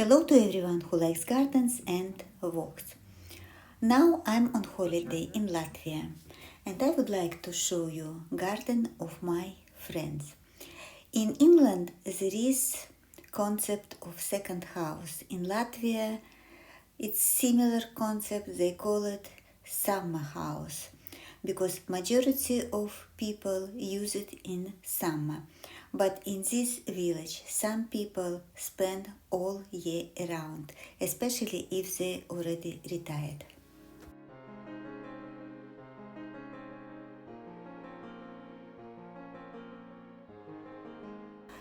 Hello to everyone who likes gardens and walks. Now I'm on holiday in Latvia and I would like to show you garden of my friends. In England there is concept of second house. In Latvia it's similar concept, they call it summer house because majority of people use it in summer. But in this village, some people spend all year around, especially if they already retired.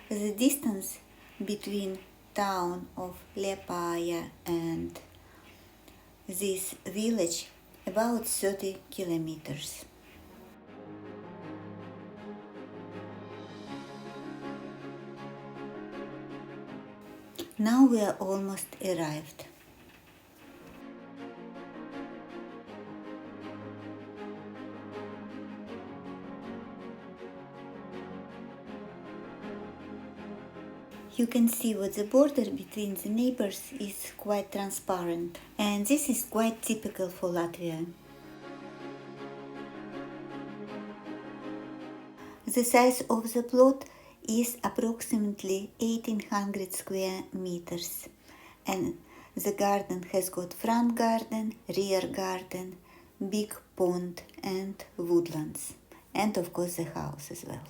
The distance between town of Liepaja and this village about 30 kilometers. Now we are almost arrived. You can see what the border between the neighbors is quite transparent, and this is quite typical for Latvia. The size of the plot is approximately 1800 square meters, and the garden has got front garden, rear garden, big pond and woodlands, and of course the house as well.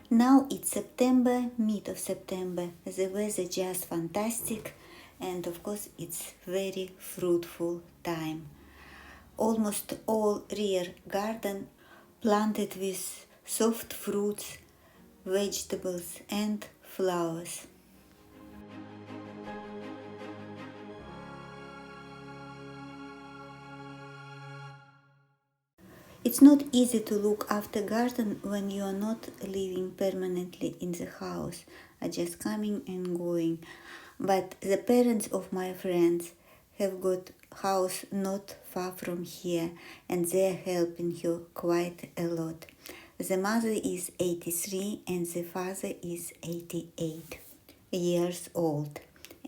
Now it's September, mid of September, the weather just fantastic, and of course it's very fruitful time. Almost all rear garden planted with soft fruits, vegetables and flowers. It's not easy to look after garden when you are not living permanently in the house, are just coming and going. But the parents of my friends have got house not far from here and they are helping her quite a lot. The mother is 83 and the father is 88 years old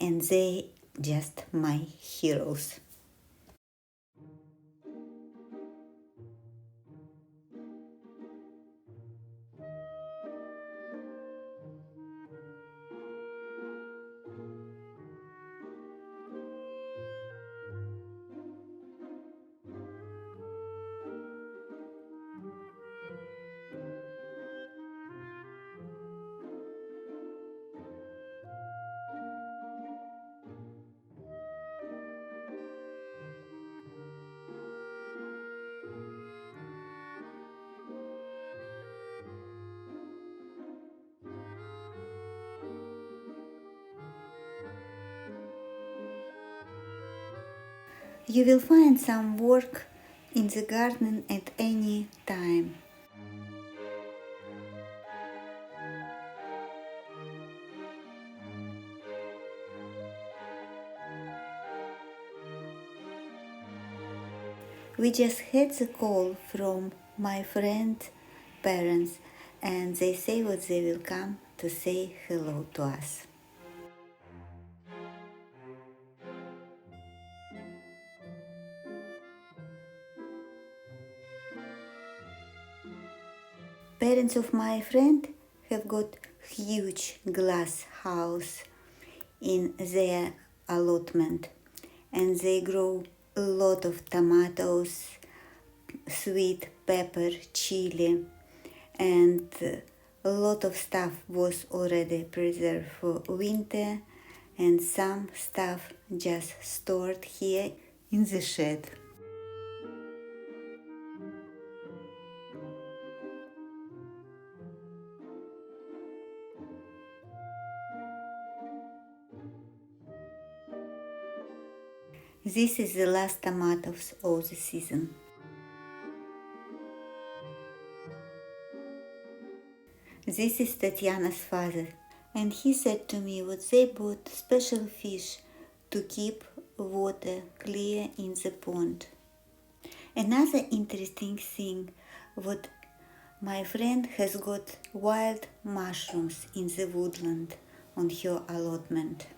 and they just my heroes. You will find some work in the garden at any time. We just had the call from my friend's parents and they say that they will come to say hello to us. Parents of my friend have got huge glass house in their allotment and they grow a lot of tomatoes, sweet pepper, chili, and a lot of stuff was already preserved for winter and some stuff just stored here in the shed. This is the last tomatoes of the season. This is Tatiana's father, and he said to me that they bought special fish to keep water clear in the pond. Another interesting thing, what My friend has got wild mushrooms in the woodland on her allotment.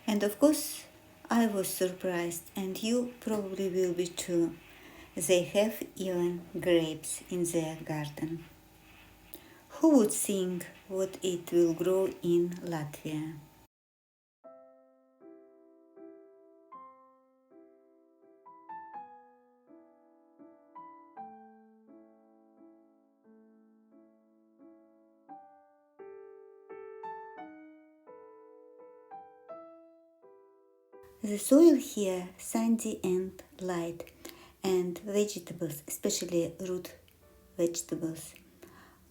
And of course, I was surprised, and you probably will be too. They have even grapes in their garden. Who would think what it will grow in Latvia? The soil here sandy and light, and vegetables, especially root vegetables,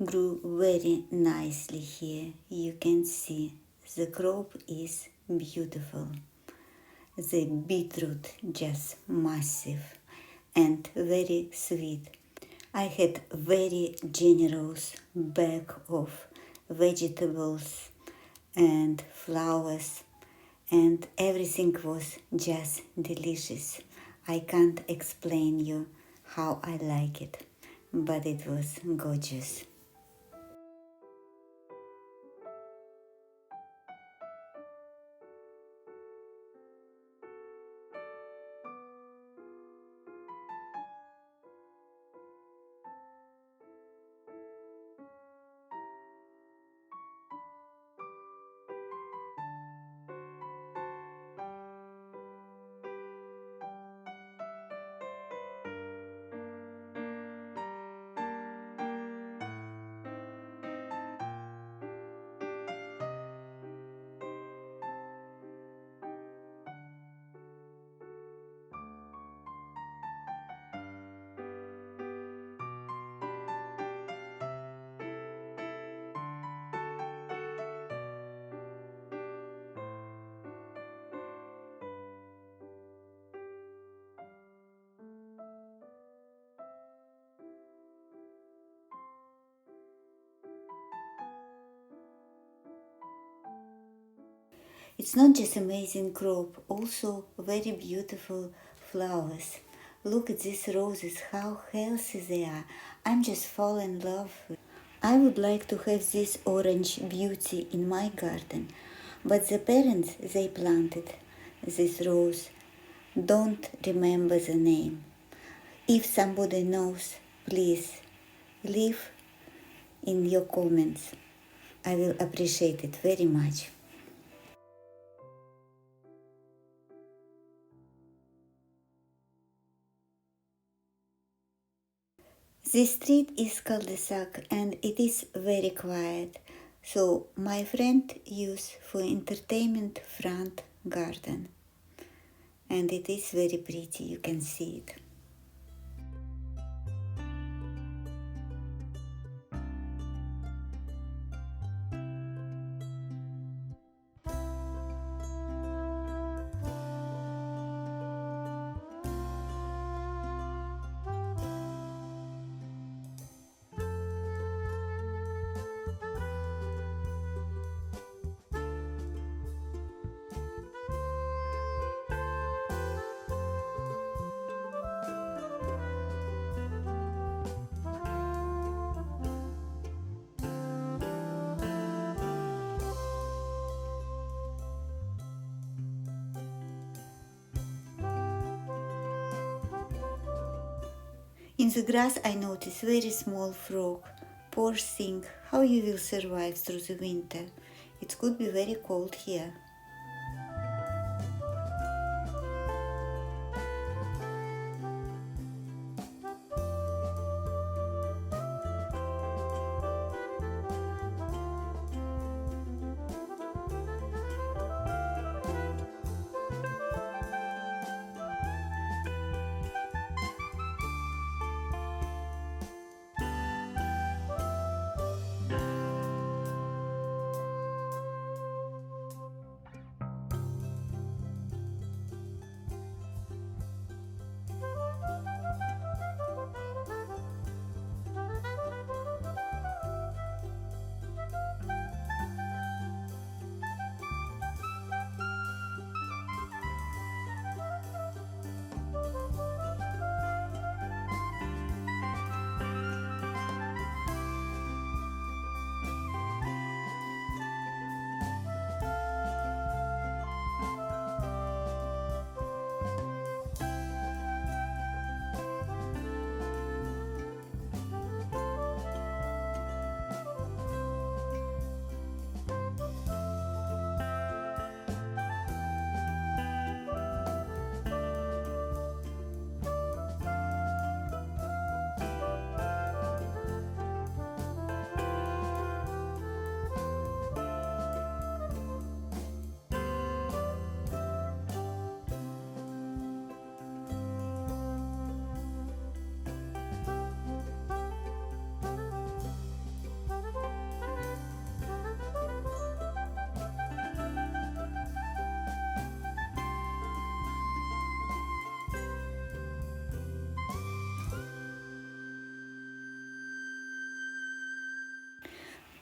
grew very nicely here. You can see the crop is beautiful. The beetroot just massive and very sweet. I had very generous bag of vegetables and flowers, and everything was just delicious. I can't explain you how I like it, but it was gorgeous. It's not just amazing crop, also very beautiful flowers. Look at these roses, how healthy they are. I'm just falling in love. I would like to have this orange beauty in my garden, but the parents they planted this rose don't remember the name. If somebody knows, please leave in your comments. I will appreciate it very much. This street is cul-de-sac and it is very quiet. So my friend used for entertainment front garden. And it is very pretty, you can see it. In the grass I noticed very small frog. Poor thing, how you will survive through the winter? It could be very cold here.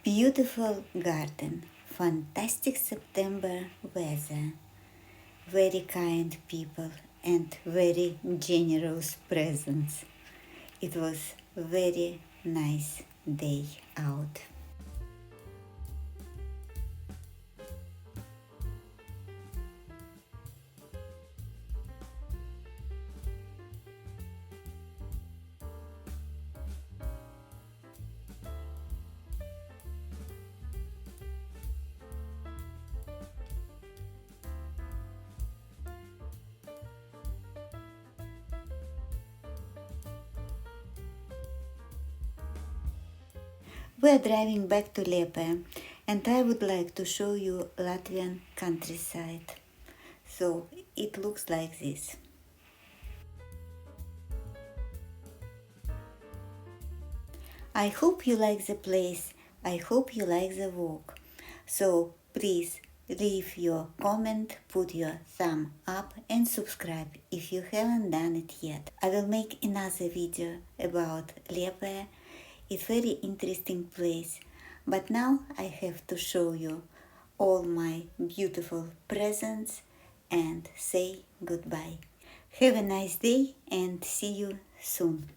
Beautiful garden, fantastic September weather, very kind people and very generous presents. It was very nice day out. We are driving back to Liepaja and I would like to show you Latvian countryside. So it looks like this. I hope you like the place. I hope you like the walk. So please leave your comment, put your thumb up and subscribe if you haven't done it yet. I will make another video about Liepaja. It's very interesting place. But now I have to show you all my beautiful presents and say goodbye. Have a nice day and see you soon.